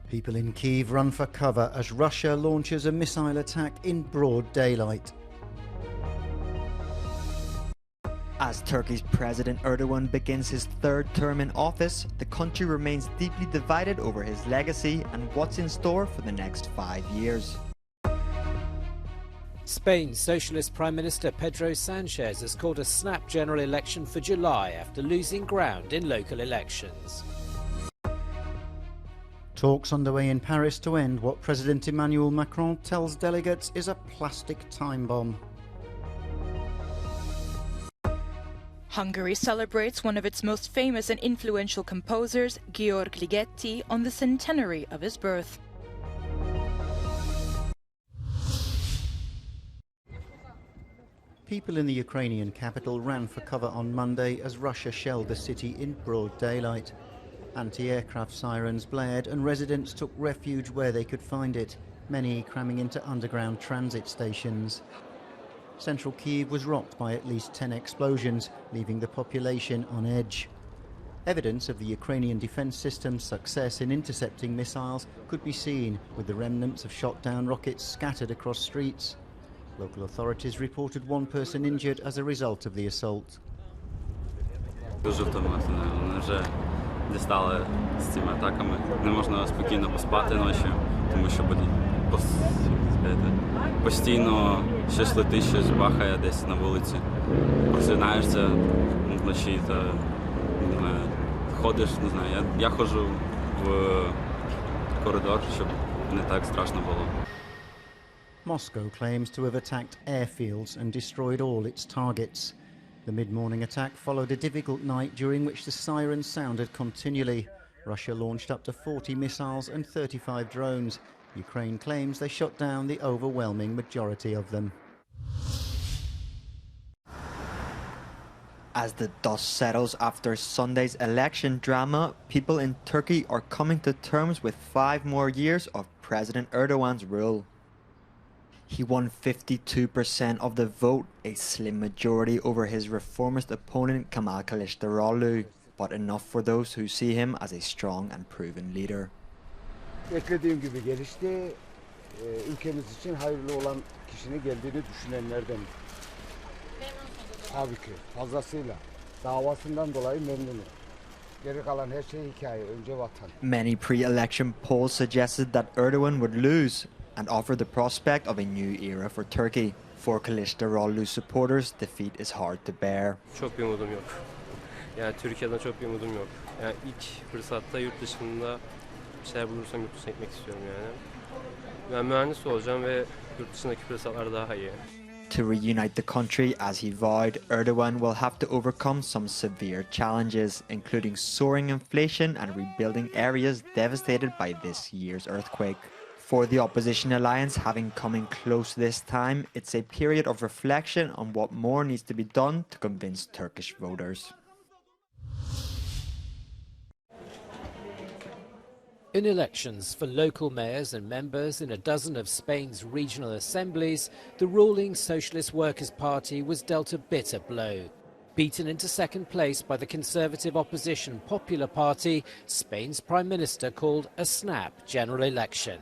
People in Kiev run for cover as Russia launches a missile attack in broad daylight. As Turkey's President Erdogan begins his third term in office, the country remains deeply divided over his legacy and what's in store for the next 5 years. Spain's Socialist Prime Minister Pedro Sanchez has called a snap general election for July after losing ground in local elections. Talks underway in Paris to end what President Emmanuel Macron tells delegates is a plastic time bomb. Hungary celebrates one of its most famous and influential composers, Georg Ligeti, on the centenary of his birth. People in the Ukrainian capital ran for cover on Monday as Russia shelled the city in broad daylight. Anti-aircraft sirens blared and residents took refuge where they could find it, many cramming into underground transit stations. Central Kiev was rocked by at least 10 explosions, leaving the population on edge. Evidence of the Ukrainian defense system's success in intercepting missiles could be seen, with the remnants of shot-down rockets scattered across streets. Local authorities reported one person injured as a result of the assault. Дістали з цими атаками. Не можна спокійно поспати ночі, тому що постійно щось летить, щось бахає десь на вулиці. Просинаєшся вночі та ходиш, не знаю, я ходжу в коридор, щоб не так страшно було. Moscow claims to have attacked airfields and destroyed all its targets. The mid-morning attack followed a difficult night during which the sirens sounded continually. Russia launched up to 40 missiles and 35 drones. Ukraine claims they shot down the overwhelming majority of them. As the dust settles after Sunday's election drama, people in Turkey are coming to terms with 5 more years of President Erdogan's rule. He won 52% of the vote, a slim majority over his reformist opponent Kemal Kılıçdaroğlu, but enough for those who see him as a strong and proven leader. Beklediğim gibi gelişti. Ülkemiz için hayırlı olan kişinin geldiğini düşünenlerden. Tabii ki fazlasıyla davasından dolayı memnunum. Geri kalan her şey hikaye, önce vatan. Many pre-election polls suggested that Erdogan would lose and offer the prospect of a new era for Turkey. For Kılıçdaroğlu supporters, defeat is hard to bear. Çok bir umudum yok. Yani Türkiye'den çok bir umudum yok. Yani ilk fırsatta yurt dışında bir şeyler bulursam yurt dışına gitmek istiyorum yani. Ben mühendis olacağım ve yurt dışındaki fırsatlar daha iyi. To reunite the country, as he vowed, Erdogan will have to overcome some severe challenges, including soaring inflation and rebuilding areas devastated by this year's earthquake. For the opposition alliance, having come in close this time, it's a period of reflection on what more needs to be done to convince Turkish voters. In elections for local mayors and members in a dozen of Spain's regional assemblies, the ruling Socialist Workers' Party was dealt a bitter blow. Beaten into second place by the conservative opposition Popular Party, Spain's Prime Minister called a snap general election.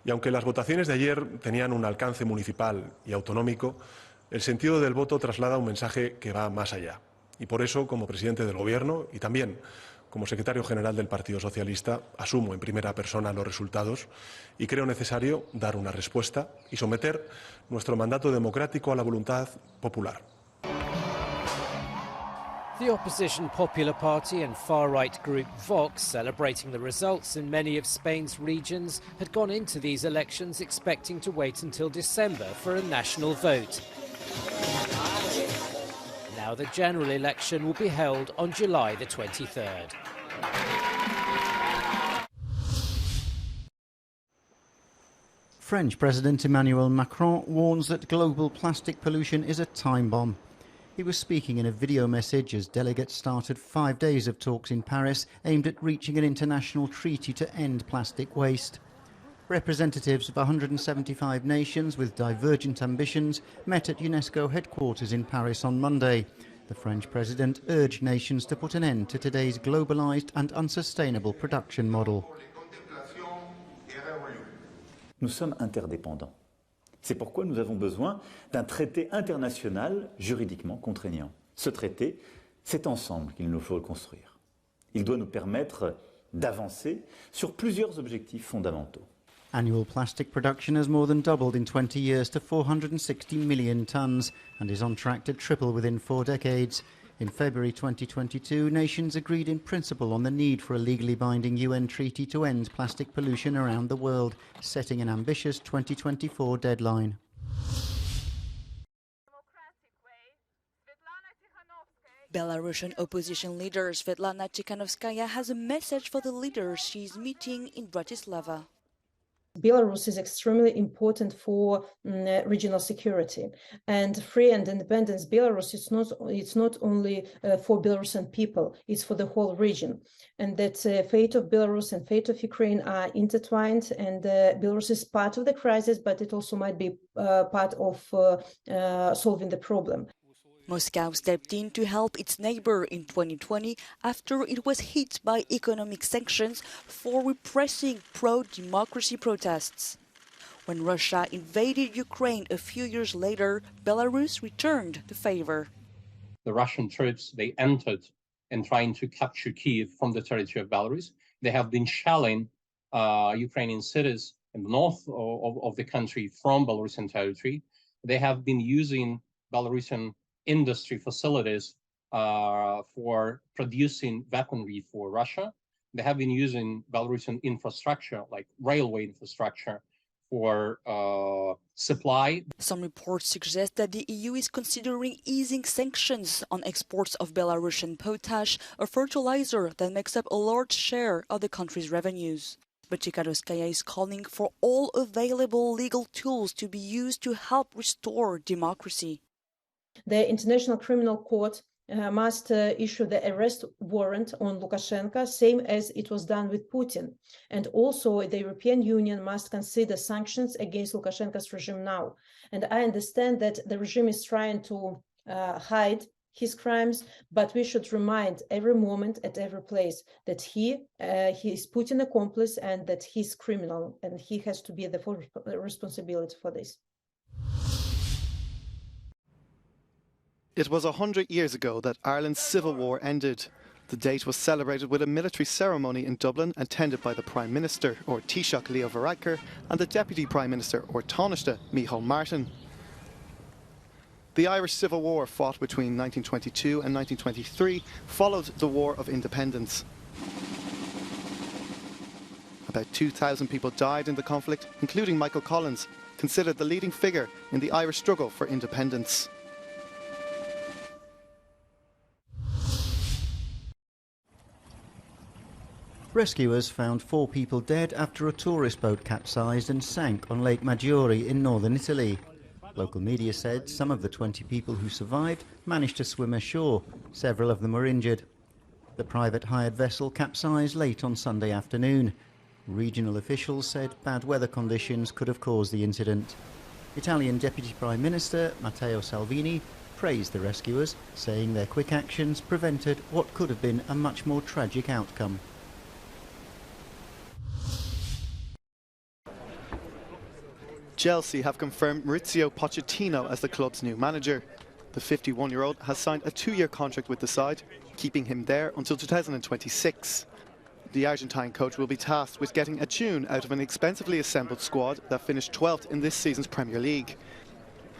Y aunque las votaciones de ayer tenían un alcance municipal y autonómico, el sentido del voto traslada un mensaje que va más allá. Y por eso, como presidente del Gobierno y también como secretario general del Partido Socialista, asumo en primera persona los resultados y creo necesario dar una respuesta y someter nuestro mandato democrático a la voluntad popular. The opposition Popular Party and far-right group Vox, celebrating the results in many of Spain's regions, had gone into these elections expecting to wait until December for a national vote. Now the general election will be held on July the 23rd. French President Emmanuel Macron warns that global plastic pollution is a time bomb. He was speaking in a video message as delegates started 5 days of talks in Paris aimed at reaching an international treaty to end plastic waste. Representatives of 175 nations with divergent ambitions met at UNESCO headquarters in Paris on Monday. The French president urged nations to put an end to today's globalised and unsustainable production model. Nous sommes interdépendants. C'est pourquoi nous avons besoin d'un traité international juridiquement contraignant. Ce traité, c'est ensemble qu'il nous faut le construire. Il doit nous permettre d'avancer sur plusieurs objectifs fondamentaux. Annual plastic production has more than doubled in 20 years to 460 million tonnes and is on track to triple within 4 decades. In February 2022, nations agreed in principle on the need for a legally binding UN treaty to end plastic pollution around the world, setting an ambitious 2024 deadline. Belarusian opposition leader Svetlana Tikhanovskaya has a message for the leaders she is meeting in Bratislava. Belarus is extremely important for regional security, and free and independent Belarus it's not only for Belarusian people, it's for the whole region, and that fate of Belarus and fate of Ukraine are intertwined, and Belarus is part of the crisis, but it also might be part of solving the problem. Moscow stepped in to help its neighbor in 2020 after it was hit by economic sanctions for repressing pro-democracy protests. When Russia invaded Ukraine a few years later, Belarus returned the favor. The Russian troops, they entered and trying to capture Kiev from the territory of Belarus. They have been shelling Ukrainian cities in the north of the country from Belarusian territory. They have been using Belarusian industry facilities for producing weaponry for Russia. They have been using Belarusian infrastructure, like railway infrastructure, for supply. Some reports suggest that the EU is considering easing sanctions on exports of Belarusian potash, a fertilizer that makes up a large share of the country's revenues. But Tikhanovskaya is calling for all available legal tools to be used to help restore democracy. The International Criminal Court must issue the arrest warrant on Lukashenko, same as it was done with Putin. And also the European Union must consider sanctions against Lukashenko's regime now. And I understand that the regime is trying to hide his crimes, but we should remind every moment at every place that he is Putin accomplice and that he's criminal, and he has to be the full responsibility for this. It was 100 years ago that Ireland's civil war ended. The date was celebrated with a military ceremony in Dublin attended by the Prime Minister, or Taoiseach Leo Varadkar, and the Deputy Prime Minister, or Taoiseach Micheál Martin. The Irish Civil War, fought between 1922 and 1923, followed the War of Independence. About 2,000 people died in the conflict, including Michael Collins, considered the leading figure in the Irish struggle for independence. Rescuers found 4 people dead after a tourist boat capsized and sank on Lake Maggiore in northern Italy. Local media said some of the 20 people who survived managed to swim ashore. Several of them were injured. The private hired vessel capsized late on Sunday afternoon. Regional officials said bad weather conditions could have caused the incident. Italian Deputy Prime Minister Matteo Salvini praised the rescuers, saying their quick actions prevented what could have been a much more tragic outcome. Chelsea have confirmed Maurizio Pochettino as the club's new manager. The 51-year-old has signed a 2-year contract with the side, keeping him there until 2026. The Argentine coach will be tasked with getting a tune out of an expensively assembled squad that finished 12th in this season's Premier League.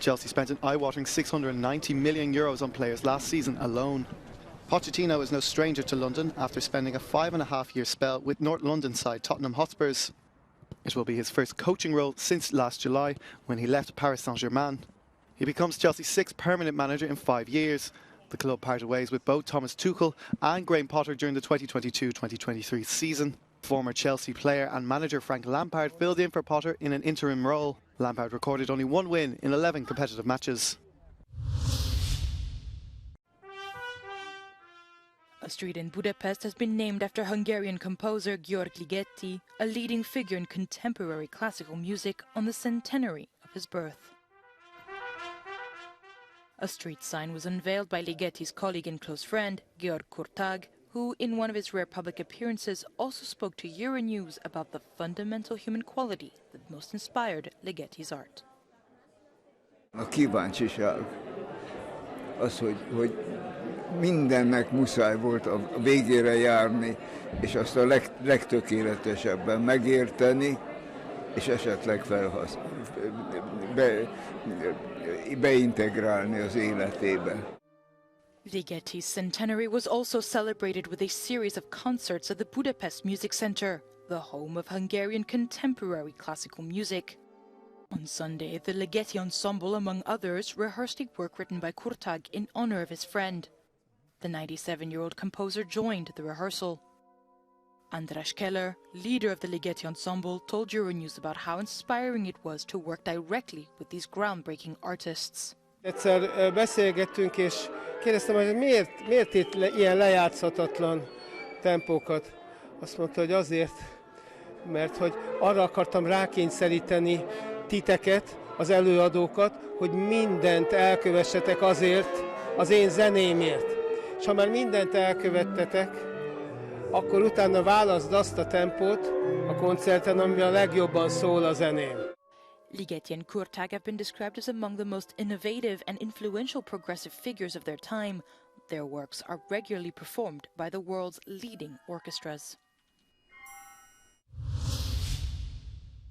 Chelsea spent an eye-watering €690 million on players last season alone. Pochettino is no stranger to London after spending a 5.5-year spell with North London side Tottenham Hotspurs. It will be his first coaching role since last July, when he left Paris Saint-Germain. He becomes Chelsea's 6th permanent manager in 5 years. The club parted ways with both Thomas Tuchel and Graham Potter during the 2022-2023 season. Former Chelsea player and manager Frank Lampard filled in for Potter in an interim role. Lampard recorded only 1 win in 11 competitive matches. A street in Budapest has been named after Hungarian composer Georg Ligeti, a leading figure in contemporary classical music, on the centenary of his birth. A street sign was unveiled by Ligeti's colleague and close friend, Georg Kurtag, who, in one of his rare public appearances, also spoke to Euronews about the fundamental human quality that most inspired Ligeti's art. A kíváncsiság az, hogy mindennek muszáj volt a végére járni, és azt a legtökéletesebben megérteni, és esetleg beintegrálni az életébe. Ligeti's centenary was also celebrated with a series of concerts at the Budapest Music Center, the home of Hungarian contemporary classical music. On Sunday, the Ligeti ensemble, among others, rehearsed a work written by Kurtag in honor of his friend. The 97-year-old composer joined the rehearsal. András Keller, leader of the Ligeti ensemble, told Euronews about how inspiring it was to work directly with these groundbreaking artists. Egyszer beszélgettünk, és kérdeztem, hogy miért itt ilyen lejátszhatatlan tempókat. Azt mondta, hogy azért, mert hogy arra akartam rákényszeríteni titeket, az előadókat, hogy mindent elkövessetek azért, az én zenémért. És ha már mindent elkövettetek, akkor utána válaszd azt a tempót a koncerten, ami a legjobban szól a zeném. Ligeti and Kurtag have been described as among the most innovative and influential progressive figures of their time. Their works are regularly performed by the world's leading orchestras.